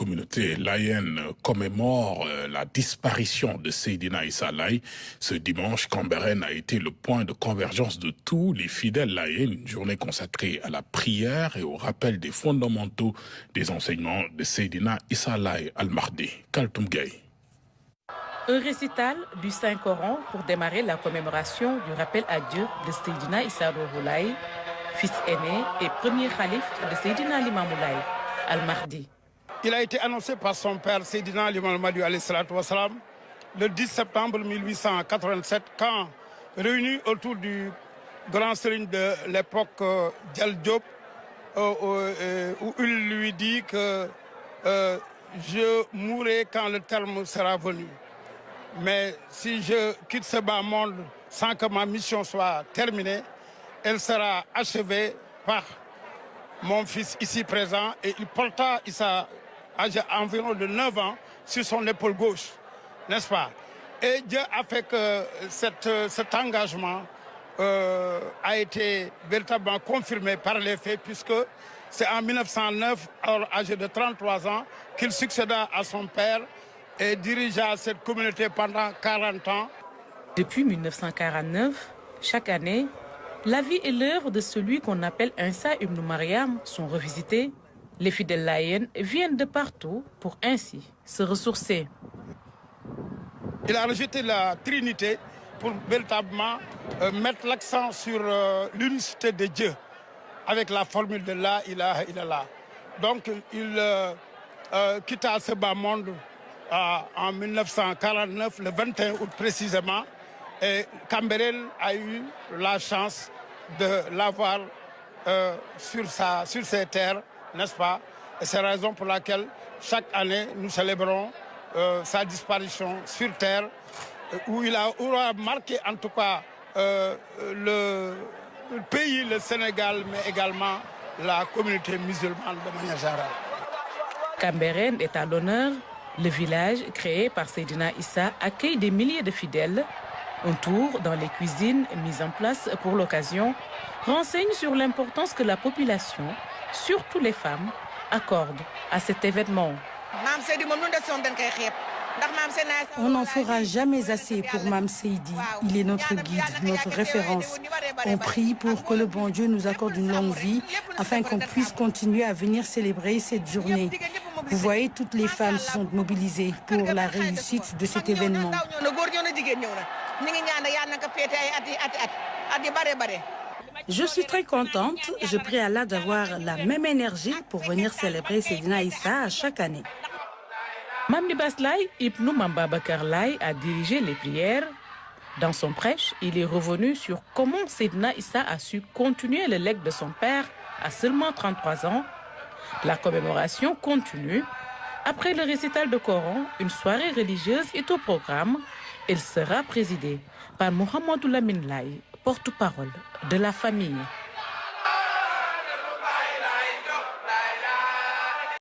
communauté laïenne commémore la disparition de Seydina Issa Laye. Ce dimanche, Cambérène a été le point de convergence de tous les fidèles laïens, une journée consacrée à la prière et au rappel des fondamentaux des enseignements de Seydina Issa Laye Al-Mahdi. Kaltoum Gueye. Un récital du Saint-Coran pour démarrer la commémoration du rappel à Dieu de Seydina Issa Laye, fils aîné et premier calife de Seydina Limamou Laye Al-Mahdi. Il a été annoncé par son père Seydina Limamou Laye le 10 septembre 1887, quand réunis autour du grand serigne de l'époque, Dial Diop, où il lui dit que je mourrai quand le terme sera venu. Mais si je quitte ce bas monde sans que ma mission soit terminée, elle sera achevée par mon fils ici présent. Et il porta Issa, âgé environ de 9 ans, sur son épaule gauche, n'est-ce pas? Et Dieu a fait que cet engagement a été véritablement confirmé par les faits, puisque c'est en 1909, alors âgé de 33 ans, qu'il succéda à son père et dirigea cette communauté pendant 40 ans. Depuis 1949, chaque année, la vie et l'œuvre de celui qu'on appelle Insa ibn Mariam sont revisités. Les fidèles laïens viennent de partout pour ainsi se ressourcer. Il a rejeté la Trinité pour véritablement mettre l'accent sur l'unicité de Dieu avec la formule de La ilaha illallah. Donc il quitta ce bas monde en 1949, le 21 août précisément, et Cambérène a eu la chance de l'avoir sur ses terres, n'est-ce pas? Et c'est la raison pour laquelle chaque année nous célébrons sa disparition sur terre, où il aura marqué en tout cas le pays, le Sénégal, mais également la communauté musulmane de manière générale. Cambérène est à l'honneur. Le village, créé par Seydina Issa, accueille des milliers de fidèles. Un tour dans les cuisines mises en place pour l'occasion renseigne sur l'importance que la population, surtout les femmes, accorde à cet événement. On n'en fera jamais assez pour Mam Seydi. Il est notre guide, notre référence. On prie pour que le bon Dieu nous accorde une longue vie afin qu'on puisse continuer à venir célébrer cette journée. Vous voyez, toutes les femmes sont mobilisées pour la réussite de cet événement. Je suis très contente. Je prie Allah d'avoir la même énergie pour venir célébrer Seydina Issa à chaque année. Mame Libasse Laye ibn Mame Babacar Laye a dirigé les prières. Dans son prêche, il est revenu sur comment Seydina Issa a su continuer le legs de son père à seulement 33 ans. La commémoration continue. Après le récital de Coran, une soirée religieuse est au programme. Elle sera présidée par Mohamedou Lamine Laye, porte-parole de la famille.